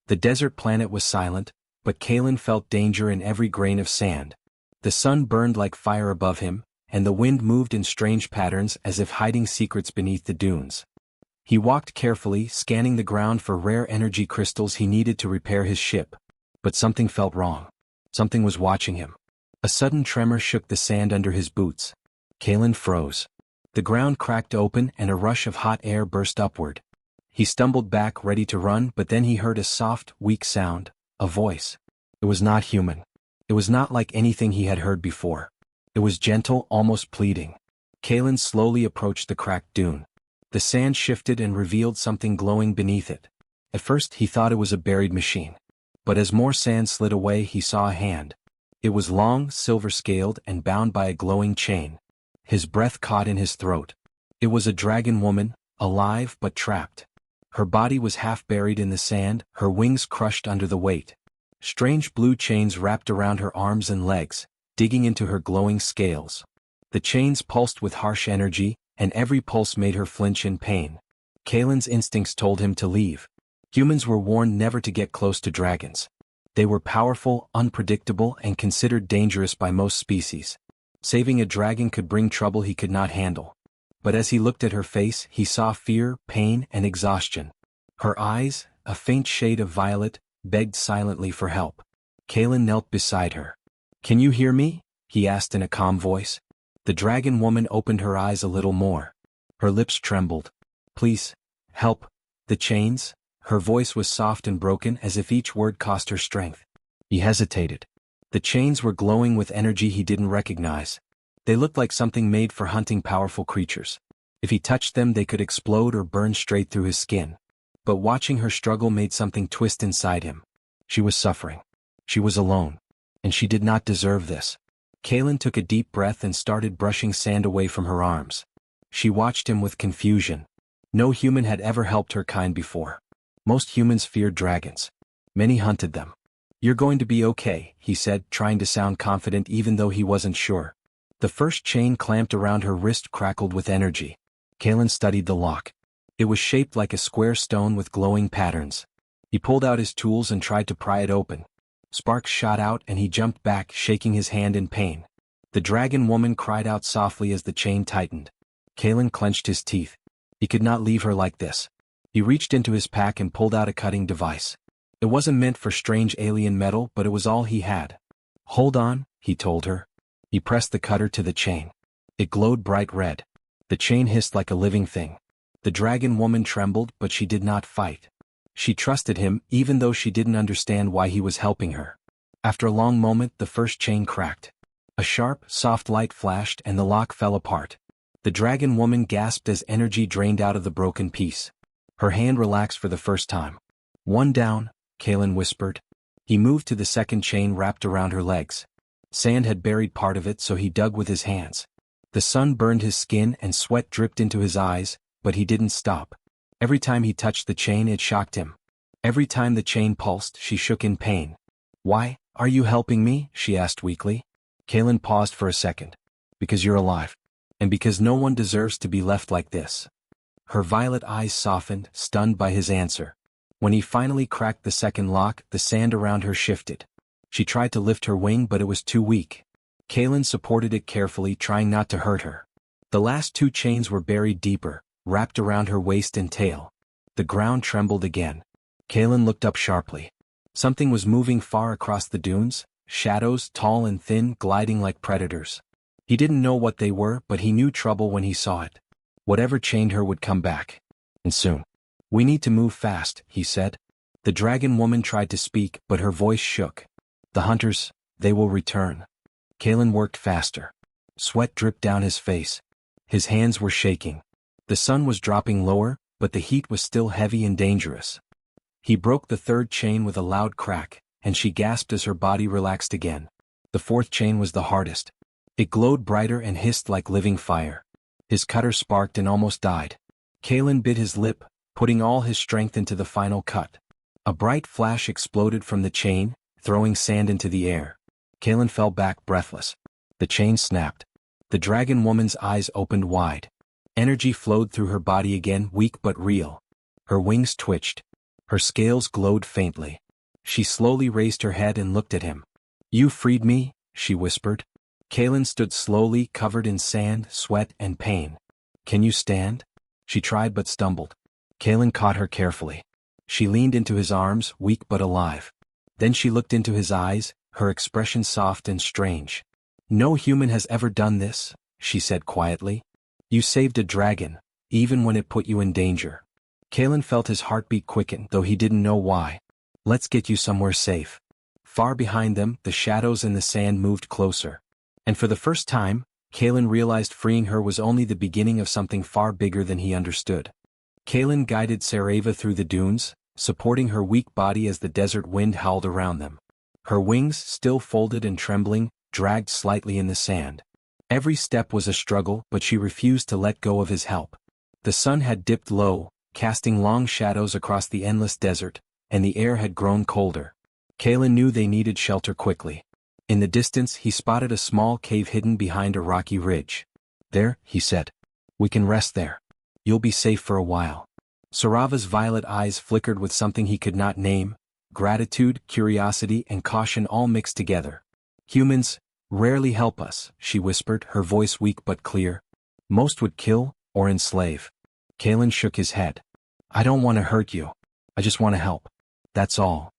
The desert planet was silent, but Kalen felt danger in every grain of sand. The sun burned like fire above him, and the wind moved in strange patterns as if hiding secrets beneath the dunes. He walked carefully, scanning the ground for rare energy crystals he needed to repair his ship. But something felt wrong. Something was watching him. A sudden tremor shook the sand under his boots. Kalen froze. The ground cracked open and a rush of hot air burst upward. He stumbled back, ready to run, but then he heard a soft, weak sound, a voice. It was not human. It was not like anything he had heard before. It was gentle, almost pleading. Kalen slowly approached the cracked dune. The sand shifted and revealed something glowing beneath it. At first he thought it was a buried machine. But as more sand slid away, he saw a hand. It was long, silver-scaled, and bound by a glowing chain. His breath caught in his throat. It was a dragon woman, alive but trapped. Her body was half buried in the sand, her wings crushed under the weight. Strange blue chains wrapped around her arms and legs, digging into her glowing scales. The chains pulsed with harsh energy, and every pulse made her flinch in pain. Kalen's instincts told him to leave. Humans were warned never to get close to dragons. They were powerful, unpredictable, and considered dangerous by most species. Saving a dragon could bring trouble he could not handle. But as he looked at her face, he saw fear, pain, and exhaustion. Her eyes, a faint shade of violet, begged silently for help. Kalen knelt beside her. "Can you hear me?" he asked in a calm voice. The dragon woman opened her eyes a little more. Her lips trembled. "Please, help. The chains?" Her voice was soft and broken, as if each word cost her strength. He hesitated. The chains were glowing with energy he didn't recognize. They looked like something made for hunting powerful creatures. If he touched them, they could explode or burn straight through his skin. But watching her struggle made something twist inside him. She was suffering. She was alone. And she did not deserve this. Kalen took a deep breath and started brushing sand away from her arms. She watched him with confusion. No human had ever helped her kind before. Most humans feared dragons. Many hunted them. "You're going to be okay," he said, trying to sound confident even though he wasn't sure. The first chain clamped around her wrist crackled with energy. Kalen studied the lock. It was shaped like a square stone with glowing patterns. He pulled out his tools and tried to pry it open. Sparks shot out and he jumped back, shaking his hand in pain. The dragon woman cried out softly as the chain tightened. Kalen clenched his teeth. He could not leave her like this. He reached into his pack and pulled out a cutting device. It wasn't meant for strange alien metal, but it was all he had. "Hold on," he told her. He pressed the cutter to the chain. It glowed bright red. The chain hissed like a living thing. The dragon woman trembled, but she did not fight. She trusted him, even though she didn't understand why he was helping her. After a long moment, the first chain cracked. A sharp, soft light flashed and the lock fell apart. The dragon woman gasped as energy drained out of the broken piece. Her hand relaxed for the first time. "One down," Kalen whispered. He moved to the second chain wrapped around her legs. Sand had buried part of it, so he dug with his hands. The sun burned his skin and sweat dripped into his eyes, but he didn't stop. Every time he touched the chain, it shocked him. Every time the chain pulsed, she shook in pain. "Why are you helping me?" she asked weakly. Kalen paused for a second. "Because you're alive. And because no one deserves to be left like this." Her violet eyes softened, stunned by his answer. When he finally cracked the second lock, the sand around her shifted. She tried to lift her wing, but it was too weak. Kalen supported it carefully, trying not to hurt her. The last two chains were buried deeper, wrapped around her waist and tail. The ground trembled again. Kalen looked up sharply. Something was moving far across the dunes, shadows, tall and thin, gliding like predators. He didn't know what they were, but he knew trouble when he saw it. Whatever chained her would come back. And soon. "We need to move fast," he said. The dragon woman tried to speak, but her voice shook. "The hunters, they will return." Kalen worked faster. Sweat dripped down his face. His hands were shaking. The sun was dropping lower, but the heat was still heavy and dangerous. He broke the third chain with a loud crack, and she gasped as her body relaxed again. The fourth chain was the hardest. It glowed brighter and hissed like living fire. His cutter sparked and almost died. Kalen bit his lip, putting all his strength into the final cut. A bright flash exploded from the chain, throwing sand into the air. Kalen fell back breathless. The chain snapped. The dragon woman's eyes opened wide. Energy flowed through her body again, weak but real. Her wings twitched. Her scales glowed faintly. She slowly raised her head and looked at him. "You freed me," she whispered. Kaelin stood slowly, covered in sand, sweat, and pain. "Can you stand?" She tried but stumbled. Kaelin caught her carefully. She leaned into his arms, weak but alive. Then she looked into his eyes, her expression soft and strange. "No human has ever done this," she said quietly. "You saved a dragon, even when it put you in danger." Kaelin felt his heartbeat quicken, though he didn't know why. "Let's get you somewhere safe." Far behind them, the shadows and the sand moved closer. And for the first time, Kaelin realized freeing her was only the beginning of something far bigger than he understood. Kaelin guided Sareva through the dunes, supporting her weak body as the desert wind howled around them. Her wings, still folded and trembling, dragged slightly in the sand. Every step was a struggle, but she refused to let go of his help. The sun had dipped low, casting long shadows across the endless desert, and the air had grown colder. Kaelin knew they needed shelter quickly. In the distance he spotted a small cave hidden behind a rocky ridge. "There," he said. "We can rest there. You'll be safe for a while." Sarava's violet eyes flickered with something he could not name, gratitude, curiosity, and caution all mixed together. "Humans rarely help us," she whispered, her voice weak but clear. "Most would kill or enslave." Kaelin shook his head. "I don't want to hurt you. I just want to help. That's all."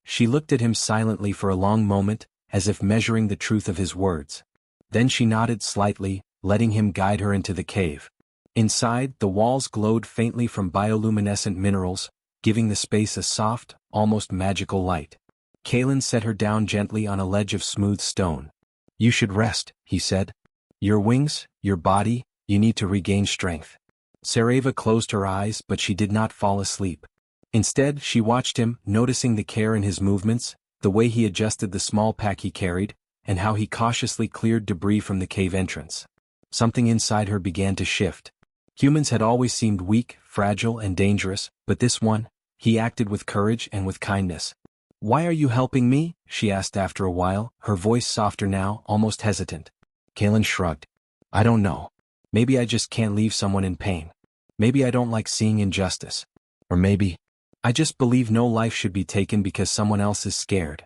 She looked at him silently for a long moment, as if measuring the truth of his words. Then she nodded slightly, letting him guide her into the cave. Inside, the walls glowed faintly from bioluminescent minerals, giving the space a soft, almost magical light. Kaelin set her down gently on a ledge of smooth stone. "You should rest," he said. "Your wings, your body, you need to regain strength." Sareva closed her eyes, but she did not fall asleep. Instead, she watched him, noticing the care in his movements, the way he adjusted the small pack he carried, and how he cautiously cleared debris from the cave entrance. Something inside her began to shift. Humans had always seemed weak, fragile, and dangerous, but this one, he acted with courage and with kindness. "Why are you helping me?" she asked after a while, her voice softer now, almost hesitant. Kaelin shrugged. "I don't know. Maybe I just can't leave someone in pain. Maybe I don't like seeing injustice. Or maybe I just believe no life should be taken because someone else is scared."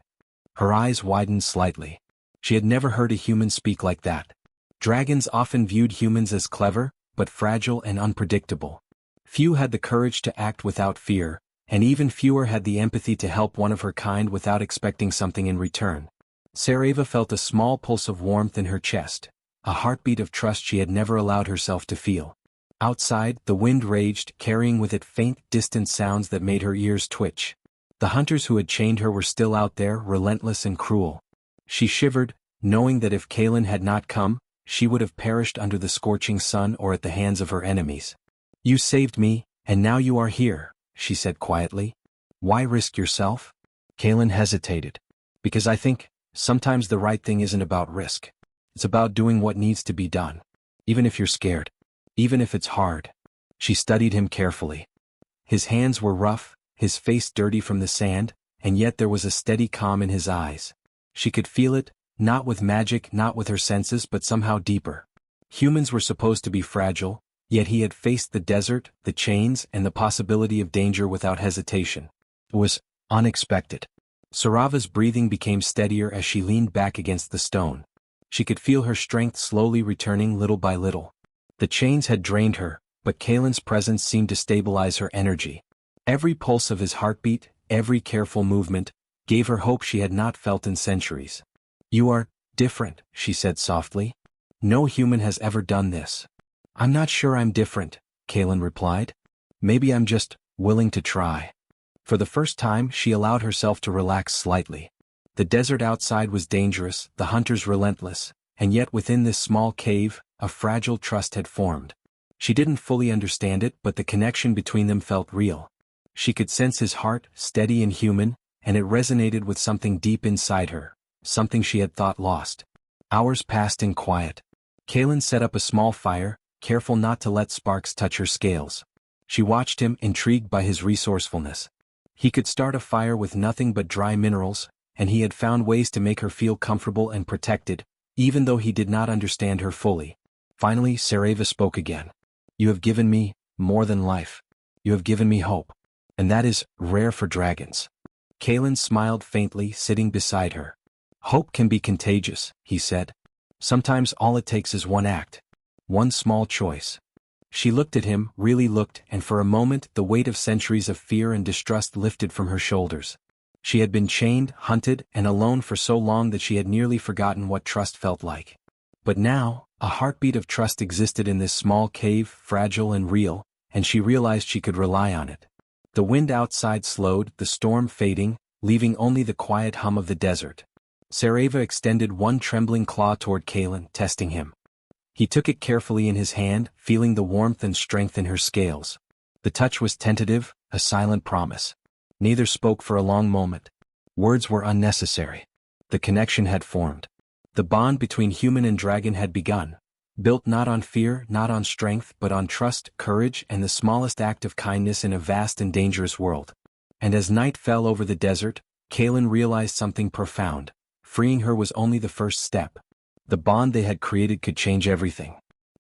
Her eyes widened slightly. She had never heard a human speak like that. Dragons often viewed humans as clever, but fragile and unpredictable. Few had the courage to act without fear, and even fewer had the empathy to help one of her kind without expecting something in return. Sareva felt a small pulse of warmth in her chest, a heartbeat of trust she had never allowed herself to feel. Outside, the wind raged, carrying with it faint, distant sounds that made her ears twitch. The hunters who had chained her were still out there, relentless and cruel. She shivered, knowing that if Kaelin had not come, she would have perished under the scorching sun or at the hands of her enemies. "You saved me, and now you are here," she said quietly. "Why risk yourself?" Kaelin hesitated. "Because I think, sometimes the right thing isn't about risk. It's about doing what needs to be done. Even if you're scared. Even if it's hard." She studied him carefully. His hands were rough, his face dirty from the sand, and yet there was a steady calm in his eyes. She could feel it, not with magic, not with her senses, but somehow deeper. Humans were supposed to be fragile, yet he had faced the desert, the chains, and the possibility of danger without hesitation. It was unexpected. Sarava's breathing became steadier as she leaned back against the stone. She could feel her strength slowly returning little by little. The chains had drained her, but Kaelin's presence seemed to stabilize her energy. Every pulse of his heartbeat, every careful movement, gave her hope she had not felt in centuries. "You are different," she said softly. "No human has ever done this." "I'm not sure I'm different," Kaelin replied. "Maybe I'm just willing to try." For the first time, she allowed herself to relax slightly. The desert outside was dangerous, the hunters relentless, and yet within this small cave, a fragile trust had formed. She didn't fully understand it, but the connection between them felt real. She could sense his heart, steady and human, and it resonated with something deep inside her, something she had thought lost. Hours passed in quiet. Kaelin set up a small fire, careful not to let sparks touch her scales. She watched him, intrigued by his resourcefulness. He could start a fire with nothing but dry minerals, and he had found ways to make her feel comfortable and protected, even though he did not understand her fully. Finally, Sareva spoke again. "You have given me more than life. You have given me hope." And that is rare for dragons. Kaelin smiled faintly, sitting beside her. Hope can be contagious, he said. Sometimes all it takes is one act. One small choice. She looked at him, really looked, and for a moment the weight of centuries of fear and distrust lifted from her shoulders. She had been chained, hunted, and alone for so long that she had nearly forgotten what trust felt like. But now, a heartbeat of trust existed in this small cave, fragile and real, and she realized she could rely on it. The wind outside slowed, the storm fading, leaving only the quiet hum of the desert. Sareva extended one trembling claw toward Kaelin, testing him. He took it carefully in his hand, feeling the warmth and strength in her scales. The touch was tentative, a silent promise. Neither spoke for a long moment. Words were unnecessary. The connection had formed. The bond between human and dragon had begun, built not on fear, not on strength, but on trust, courage, and the smallest act of kindness in a vast and dangerous world. And as night fell over the desert, Kaelin realized something profound. Freeing her was only the first step. The bond they had created could change everything.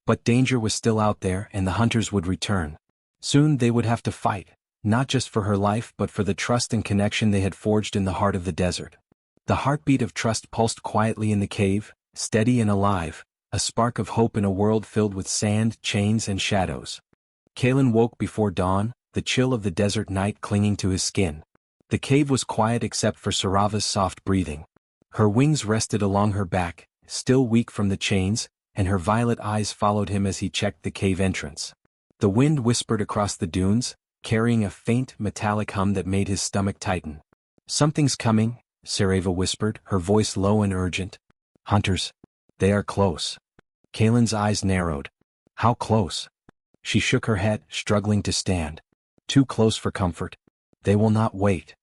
But danger was still out there, and the hunters would return. Soon they would have to fight, not just for her life but for the trust and connection they had forged in the heart of the desert. The heartbeat of trust pulsed quietly in the cave, steady and alive, a spark of hope in a world filled with sand, chains, and shadows. Kaelin woke before dawn, the chill of the desert night clinging to his skin. The cave was quiet except for Sarava's soft breathing. Her wings rested along her back, still weak from the chains, and her violet eyes followed him as he checked the cave entrance. The wind whispered across the dunes, carrying a faint, metallic hum that made his stomach tighten. Something's coming, Sareva whispered, her voice low and urgent. Hunters. They are close. Kaelin's eyes narrowed. How close? She shook her head, struggling to stand. Too close for comfort. They will not wait.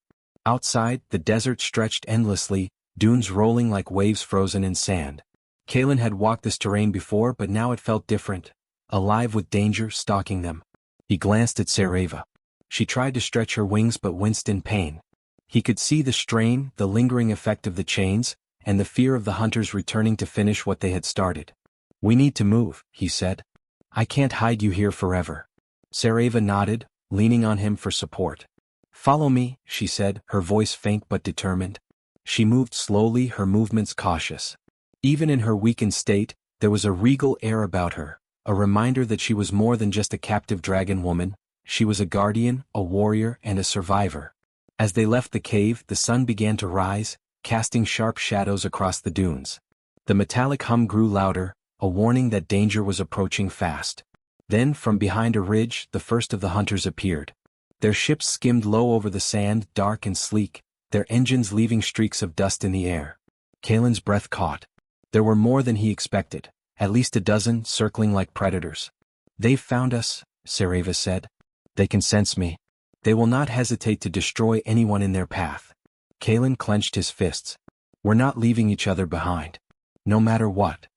Outside, the desert stretched endlessly, dunes rolling like waves frozen in sand. Kaelin had walked this terrain before, but now it felt different, alive with danger stalking them. He glanced at Sareva. She tried to stretch her wings but winced in pain. He could see the strain, the lingering effect of the chains, and the fear of the hunters returning to finish what they had started. We need to move, he said. I can't hide you here forever. Sareva nodded, leaning on him for support. Follow me, she said, her voice faint but determined. She moved slowly, her movements cautious. Even in her weakened state, there was a regal air about her, a reminder that she was more than just a captive dragon woman. She was a guardian, a warrior, and a survivor. As they left the cave, the sun began to rise, casting sharp shadows across the dunes. The metallic hum grew louder, a warning that danger was approaching fast. Then, from behind a ridge, the first of the hunters appeared. Their ships skimmed low over the sand, dark and sleek, their engines leaving streaks of dust in the air. Kaelin's breath caught. There were more than he expected, at least a dozen, circling like predators. They've found us, Sareva said. They can sense me. They will not hesitate to destroy anyone in their path. Kaelin clenched his fists. We're not leaving each other behind. No matter what.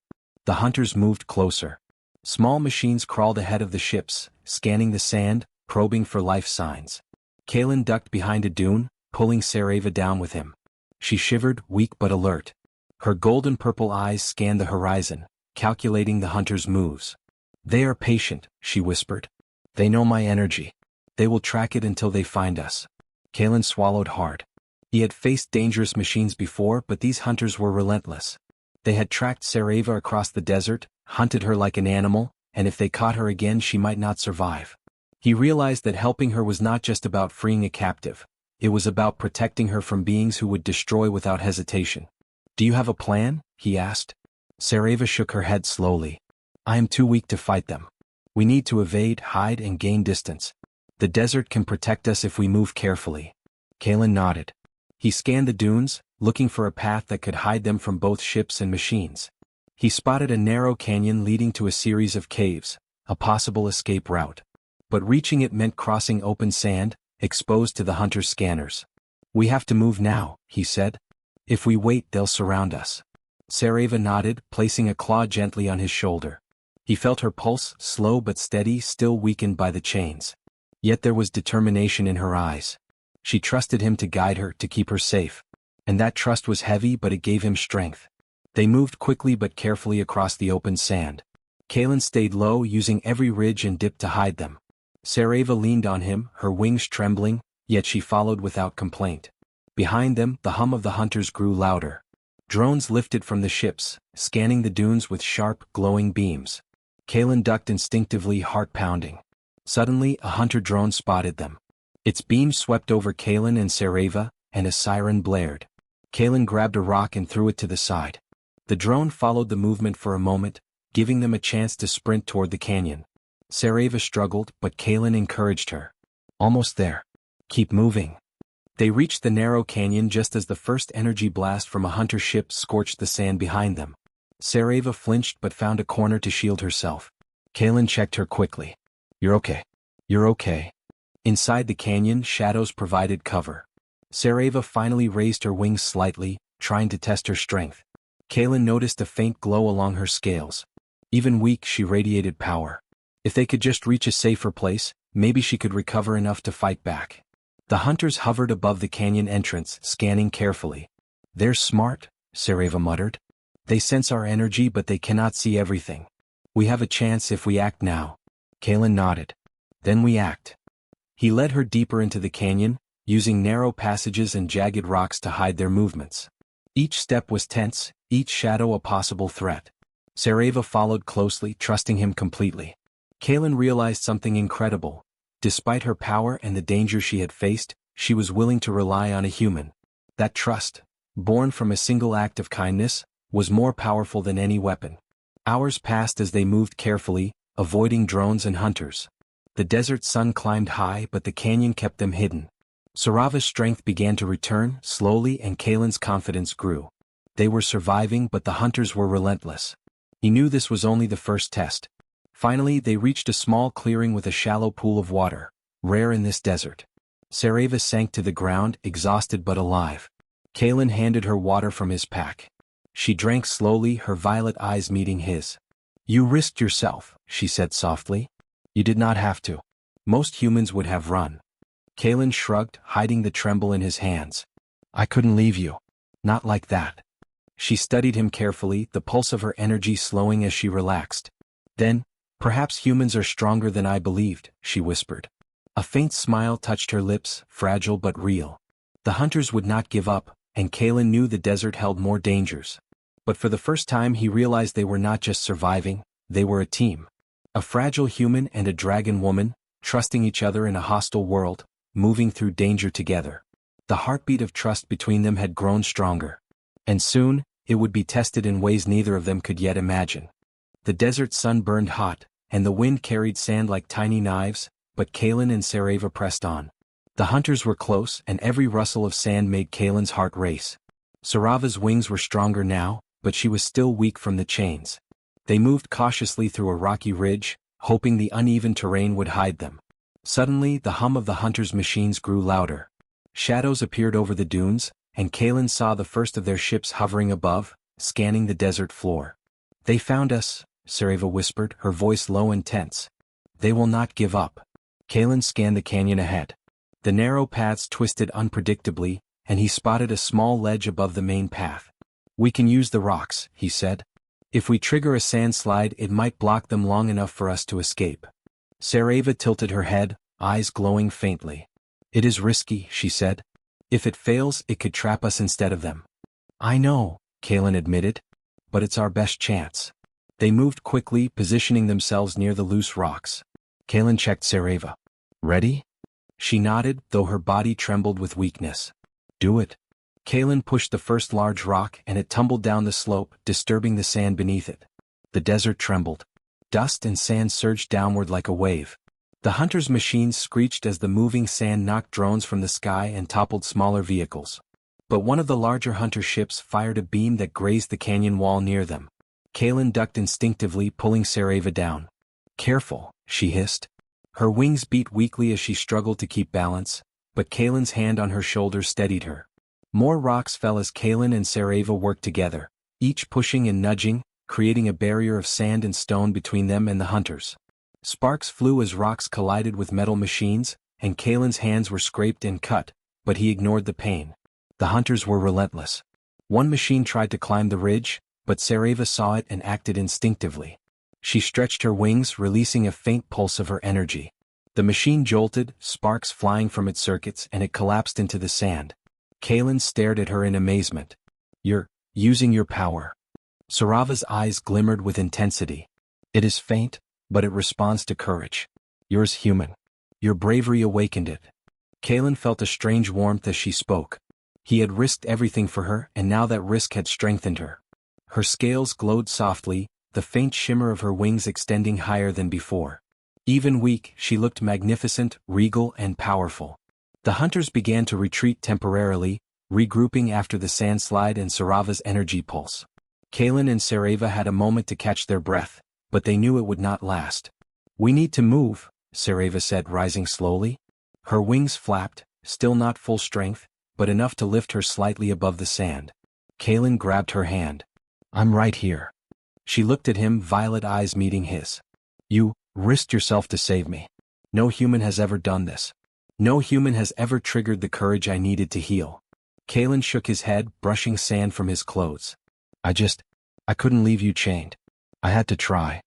The hunters moved closer. Small machines crawled ahead of the ships, scanning the sand, probing for life signs. Kaelin ducked behind a dune, pulling Sareva down with him. She shivered, weak but alert. Her golden-purple eyes scanned the horizon, calculating the hunters' moves. They are patient, she whispered. They know my energy. They will track it until they find us. Kaelin swallowed hard. He had faced dangerous machines before, but these hunters were relentless. They had tracked Sareva across the desert, hunted her like an animal, and if they caught her again she might not survive. He realized that helping her was not just about freeing a captive. It was about protecting her from beings who would destroy without hesitation. Do you have a plan? He asked. Sareva shook her head slowly. I am too weak to fight them. We need to evade, hide, and gain distance. The desert can protect us if we move carefully. Kaelin nodded. He scanned the dunes, looking for a path that could hide them from both ships and machines. He spotted a narrow canyon leading to a series of caves, a possible escape route. But reaching it meant crossing open sand, exposed to the hunter's scanners. We have to move now, he said. If we wait, they'll surround us. Sareva nodded, placing a claw gently on his shoulder. He felt her pulse, slow but steady, still weakened by the chains. Yet there was determination in her eyes. She trusted him to guide her, to keep her safe. And that trust was heavy, but it gave him strength. They moved quickly but carefully across the open sand. Kaelin stayed low, using every ridge and dip to hide them. Sareva leaned on him, her wings trembling, yet she followed without complaint. Behind them, the hum of the hunters grew louder. Drones lifted from the ships, scanning the dunes with sharp, glowing beams. Kaelin ducked instinctively, heart pounding. Suddenly, a hunter drone spotted them. Its beams swept over Kaelin and Sareva, and a siren blared. Kaelin grabbed a rock and threw it to the side. The drone followed the movement for a moment, giving them a chance to sprint toward the canyon. Sareva struggled, but Kaelin encouraged her. Almost there. Keep moving. They reached the narrow canyon just as the first energy blast from a hunter ship scorched the sand behind them. Sareva flinched but found a corner to shield herself. Kaelin checked her quickly. You're okay. You're okay. Inside the canyon, shadows provided cover. Sareva finally raised her wings slightly, trying to test her strength. Kaelin noticed a faint glow along her scales. Even weak, she radiated power. If they could just reach a safer place, maybe she could recover enough to fight back. The hunters hovered above the canyon entrance, scanning carefully. They're smart, Sareva muttered. They sense our energy but they cannot see everything. We have a chance if we act now. Kaelin nodded. Then we act. He led her deeper into the canyon, using narrow passages and jagged rocks to hide their movements. Each step was tense, each shadow a possible threat. Sareva followed closely, trusting him completely. Kaelin realized something incredible. Despite her power and the danger she had faced, she was willing to rely on a human. That trust, born from a single act of kindness, was more powerful than any weapon. Hours passed as they moved carefully, avoiding drones and hunters. The desert sun climbed high but the canyon kept them hidden. Sarava's strength began to return, slowly, and Kaelin's confidence grew. They were surviving but the hunters were relentless. He knew this was only the first test. Finally, they reached a small clearing with a shallow pool of water, rare in this desert. Sareva sank to the ground, exhausted but alive. Kaelin handed her water from his pack. She drank slowly, her violet eyes meeting his. You risked yourself, she said softly. You did not have to. Most humans would have run. Kaelin shrugged, hiding the tremble in his hands. I couldn't leave you. Not like that. She studied him carefully, the pulse of her energy slowing as she relaxed. Then, perhaps humans are stronger than I believed, she whispered. A faint smile touched her lips, fragile but real. The hunters would not give up, and Kaelin knew the desert held more dangers. But for the first time he realized they were not just surviving, they were a team. A fragile human and a dragon woman, trusting each other in a hostile world, moving through danger together. The heartbeat of trust between them had grown stronger. And soon, it would be tested in ways neither of them could yet imagine. The desert sun burned hot, and the wind carried sand like tiny knives, but Kaelin and Sareva pressed on. The hunters were close, and every rustle of sand made Kaelin's heart race. Sarava's wings were stronger now, but she was still weak from the chains. They moved cautiously through a rocky ridge, hoping the uneven terrain would hide them. Suddenly, the hum of the hunters' machines grew louder. Shadows appeared over the dunes, and Kaelin saw the first of their ships hovering above, scanning the desert floor. They found us, Sareva whispered, her voice low and tense. They will not give up. Kaelin scanned the canyon ahead. The narrow paths twisted unpredictably, and he spotted a small ledge above the main path. We can use the rocks, he said. If we trigger a sand slide, it might block them long enough for us to escape. Sareva tilted her head, eyes glowing faintly. It is risky, she said. If it fails, it could trap us instead of them. I know, Kaelin admitted. But it's our best chance. They moved quickly, positioning themselves near the loose rocks. Kaelin checked Sareva. Ready? She nodded, though her body trembled with weakness. Do it. Kaelin pushed the first large rock and it tumbled down the slope, disturbing the sand beneath it. The desert trembled. Dust and sand surged downward like a wave. The hunters' machines screeched as the moving sand knocked drones from the sky and toppled smaller vehicles. But one of the larger hunter ships fired a beam that grazed the canyon wall near them. Kaelin ducked instinctively, pulling Sareva down. Careful, she hissed. Her wings beat weakly as she struggled to keep balance, but Kaelin's hand on her shoulder steadied her. More rocks fell as Kaelin and Sareva worked together, each pushing and nudging, creating a barrier of sand and stone between them and the hunters. Sparks flew as rocks collided with metal machines, and Kaelin's hands were scraped and cut, but he ignored the pain. The hunters were relentless. One machine tried to climb the ridge, but Sareva saw it and acted instinctively. She stretched her wings, releasing a faint pulse of her energy. The machine jolted, sparks flying from its circuits, and it collapsed into the sand. Kaelin stared at her in amazement. "You're using your power." Sarava's eyes glimmered with intensity. "It is faint, but it responds to courage. Yours human. Your bravery awakened it." Kaelin felt a strange warmth as she spoke. He had risked everything for her, and now that risk had strengthened her. Her scales glowed softly, the faint shimmer of her wings extending higher than before. Even weak, she looked magnificent, regal, and powerful. The hunters began to retreat temporarily, regrouping after the sandslide and Sarava's energy pulse. Kaelin and Sarava had a moment to catch their breath, but they knew it would not last. "We need to move," Sarava said, rising slowly. Her wings flapped, still not full strength, but enough to lift her slightly above the sand. Kaelin grabbed her hand. "I'm right here." She looked at him, violet eyes meeting his. "You risked yourself to save me. No human has ever done this. No human has ever triggered the courage I needed to heal." Kaelin shook his head, brushing sand from his clothes. I couldn't leave you chained. I had to try."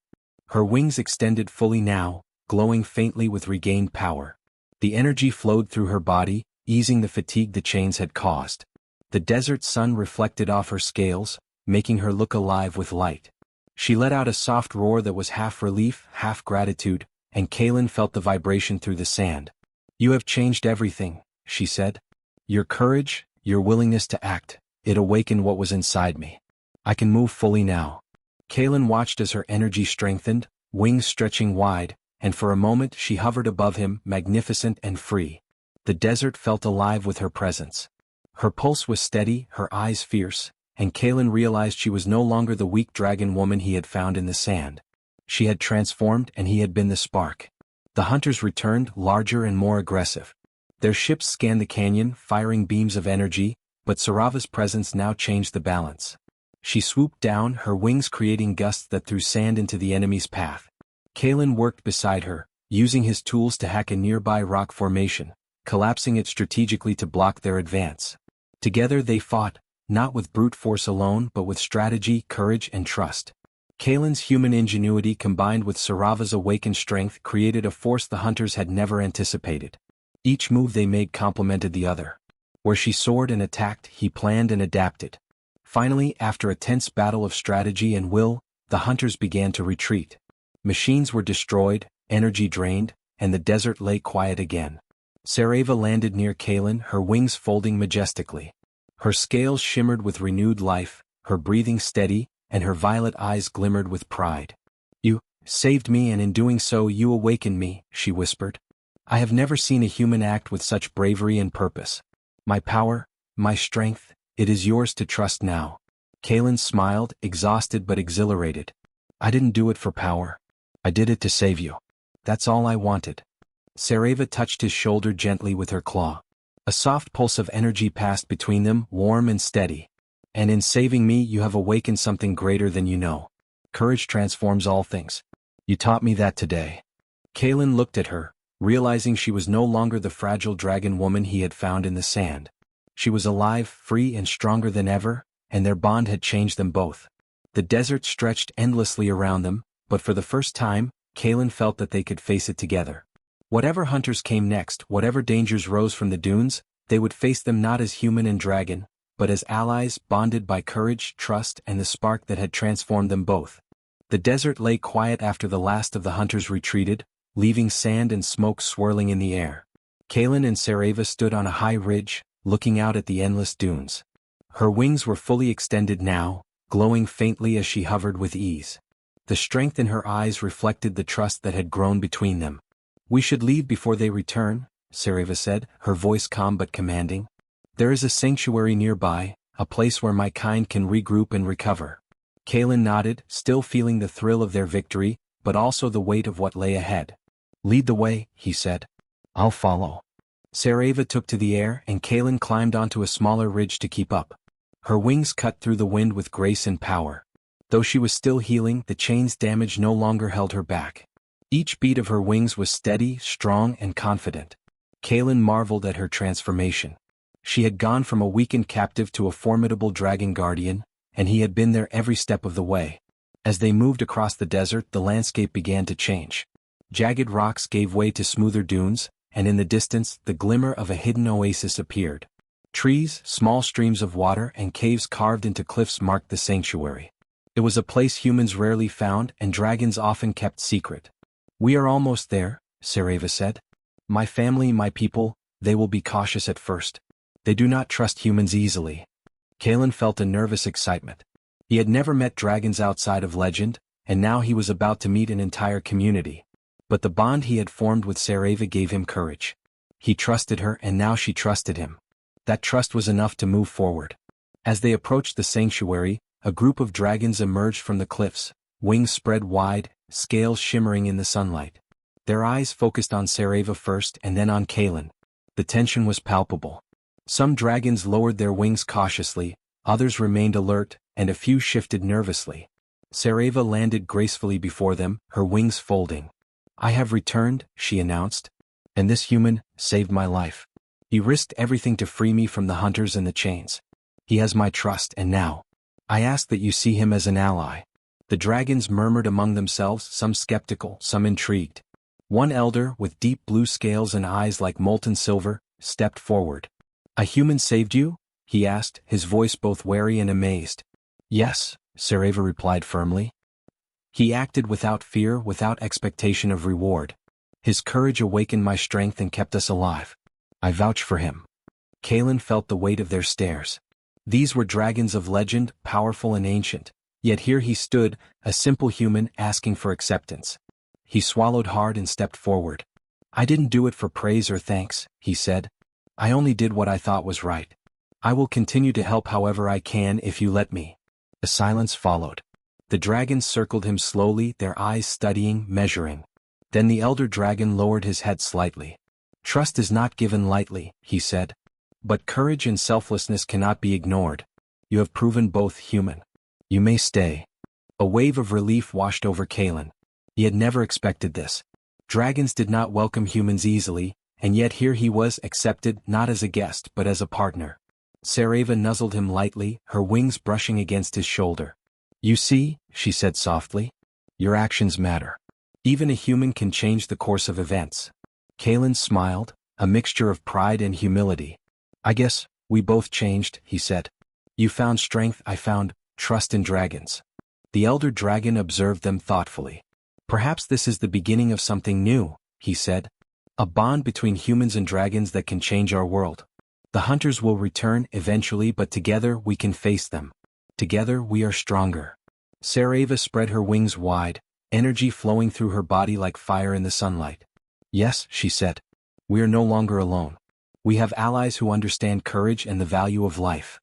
Her wings extended fully now, glowing faintly with regained power. The energy flowed through her body, easing the fatigue the chains had caused. The desert sun reflected off her scales, making her look alive with light. She let out a soft roar that was half relief, half gratitude, and Kaelin felt the vibration through the sand. "You have changed everything," she said. "Your courage, your willingness to act, it awakened what was inside me. I can move fully now." Kaelin watched as her energy strengthened, wings stretching wide, and for a moment she hovered above him, magnificent and free. The desert felt alive with her presence. Her pulse was steady, her eyes fierce, and Kaelin realized she was no longer the weak dragon woman he had found in the sand. She had transformed, and he had been the spark. The hunters returned, larger and more aggressive. Their ships scanned the canyon, firing beams of energy, but Sarava's presence now changed the balance. She swooped down, her wings creating gusts that threw sand into the enemy's path. Kaelin worked beside her, using his tools to hack a nearby rock formation, collapsing it strategically to block their advance. Together they fought, not with brute force alone but with strategy, courage, and trust. Kaelin's human ingenuity combined with Sarava's awakened strength created a force the hunters had never anticipated. Each move they made complemented the other. Where she soared and attacked, he planned and adapted. Finally, after a tense battle of strategy and will, the hunters began to retreat. Machines were destroyed, energy drained, and the desert lay quiet again. Sarava landed near Kaelin, her wings folding majestically. Her scales shimmered with renewed life, her breathing steady, and her violet eyes glimmered with pride. "You saved me, and in doing so you awakened me," she whispered. "I have never seen a human act with such bravery and purpose. My power, my strength, it is yours to trust now." Kaelin smiled, exhausted but exhilarated. "I didn't do it for power. I did it to save you. That's all I wanted." Sarava touched his shoulder gently with her claw. A soft pulse of energy passed between them, warm and steady. "And in saving me you have awakened something greater than you know. Courage transforms all things. You taught me that today." Kaelin looked at her, realizing she was no longer the fragile dragon woman he had found in the sand. She was alive, free and stronger than ever, and their bond had changed them both. The desert stretched endlessly around them, but for the first time, Kaelin felt that they could face it together. Whatever hunters came next, whatever dangers rose from the dunes, they would face them not as human and dragon, but as allies bonded by courage, trust, and the spark that had transformed them both. The desert lay quiet after the last of the hunters retreated, leaving sand and smoke swirling in the air. Kaelin and Sarava stood on a high ridge, looking out at the endless dunes. Her wings were fully extended now, glowing faintly as she hovered with ease. The strength in her eyes reflected the trust that had grown between them. "We should leave before they return," Sarava said, her voice calm but commanding. "There is a sanctuary nearby, a place where my kind can regroup and recover." Kaelin nodded, still feeling the thrill of their victory, but also the weight of what lay ahead. "Lead the way," he said. "I'll follow." Sarava took to the air, and Kaelin climbed onto a smaller ridge to keep up. Her wings cut through the wind with grace and power. Though she was still healing, the chain's damage no longer held her back. Each beat of her wings was steady, strong, and confident. Kaelin marveled at her transformation. She had gone from a weakened captive to a formidable dragon guardian, and he had been there every step of the way. As they moved across the desert, the landscape began to change. Jagged rocks gave way to smoother dunes, and in the distance the glimmer of a hidden oasis appeared. Trees, small streams of water and caves carved into cliffs marked the sanctuary. It was a place humans rarely found and dragons often kept secret. "We are almost there," Sareva said. "My family, my people, they will be cautious at first. They do not trust humans easily." Kalen felt a nervous excitement. He had never met dragons outside of legend, and now he was about to meet an entire community. But the bond he had formed with Sareva gave him courage. He trusted her and now she trusted him. That trust was enough to move forward. As they approached the sanctuary, a group of dragons emerged from the cliffs, wings spread wide, scales shimmering in the sunlight. Their eyes focused on Sareva first and then on Kalen. The tension was palpable. Some dragons lowered their wings cautiously, others remained alert, and a few shifted nervously. Sareva landed gracefully before them, her wings folding. "I have returned," she announced. "And this human saved my life. He risked everything to free me from the hunters and the chains. He has my trust and now I ask that you see him as an ally." The dragons murmured among themselves, some skeptical, some intrigued. One elder, with deep blue scales and eyes like molten silver, stepped forward. "A human saved you?" he asked, his voice both wary and amazed. "Yes," Sareva replied firmly. "He acted without fear, without expectation of reward. His courage awakened my strength and kept us alive. I vouch for him." Kalen felt the weight of their stares. These were dragons of legend, powerful and ancient, yet here he stood, a simple human asking for acceptance. He swallowed hard and stepped forward. "I didn't do it for praise or thanks," he said. "I only did what I thought was right. I will continue to help however I can if you let me." A silence followed. The dragons circled him slowly, their eyes studying, measuring. Then the elder dragon lowered his head slightly. "Trust is not given lightly," he said. "But courage and selflessness cannot be ignored. You have proven both human. You may stay." A wave of relief washed over Kalen. He had never expected this. Dragons did not welcome humans easily, and yet here he was, accepted not as a guest but as a partner. Sareva nuzzled him lightly, her wings brushing against his shoulder. "You see," she said softly, "your actions matter. Even a human can change the course of events." Kalen smiled, a mixture of pride and humility. "I guess we both changed," he said. "You found strength, I found trust in dragons." The elder dragon observed them thoughtfully. "Perhaps this is the beginning of something new," he said. "A bond between humans and dragons that can change our world. The hunters will return eventually, but together we can face them. Together we are stronger." Sareva spread her wings wide, energy flowing through her body like fire in the sunlight. "Yes," she said. "We are no longer alone. We have allies who understand courage and the value of life."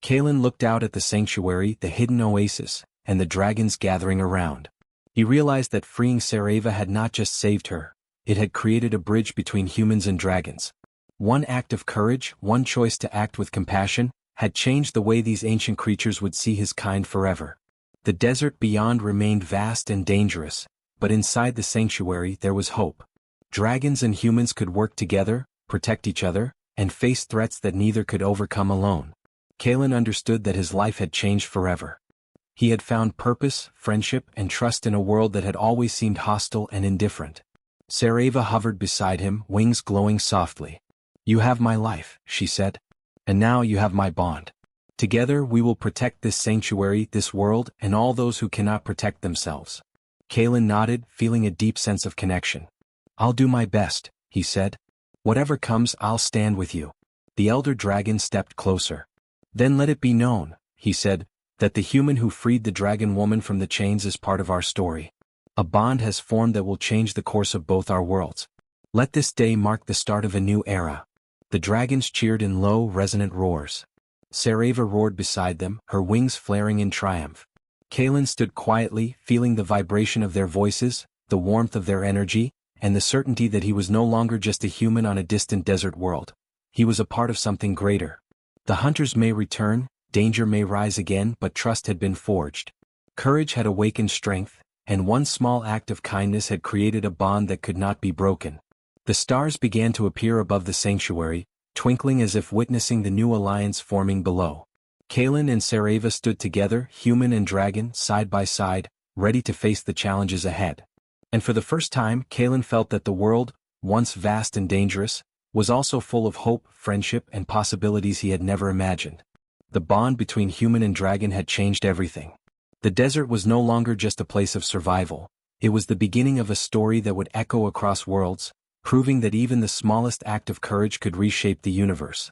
Kalen looked out at the sanctuary, the hidden oasis, and the dragons gathering around. He realized that freeing Sareva had not just saved her, it had created a bridge between humans and dragons. One act of courage, one choice to act with compassion, had changed the way these ancient creatures would see his kind forever. The desert beyond remained vast and dangerous, but inside the sanctuary there was hope. Dragons and humans could work together, protect each other, and face threats that neither could overcome alone. Kalen understood that his life had changed forever. He had found purpose, friendship, and trust in a world that had always seemed hostile and indifferent. Sareva hovered beside him, wings glowing softly. "You have my life," she said. "And now you have my bond. Together we will protect this sanctuary, this world, and all those who cannot protect themselves." Kalen nodded, feeling a deep sense of connection. "I'll do my best," he said. "Whatever comes, I'll stand with you." The elder dragon stepped closer. "Then let it be known," he said, "that the human who freed the dragon woman from the chains is part of our story. A bond has formed that will change the course of both our worlds. Let this day mark the start of a new era." The dragons cheered in low, resonant roars. Sareva roared beside them, her wings flaring in triumph. Kalen stood quietly, feeling the vibration of their voices, the warmth of their energy, and the certainty that he was no longer just a human on a distant desert world. He was a part of something greater. The hunters may return, danger may rise again, but trust had been forged. Courage had awakened strength, and one small act of kindness had created a bond that could not be broken. The stars began to appear above the sanctuary, twinkling as if witnessing the new alliance forming below. Kalen and Sareva stood together, human and dragon, side by side, ready to face the challenges ahead. And for the first time, Kalen felt that the world, once vast and dangerous, was also full of hope, friendship, and possibilities he had never imagined. The bond between human and dragon had changed everything. The desert was no longer just a place of survival, it was the beginning of a story that would echo across worlds, proving that even the smallest act of courage could reshape the universe.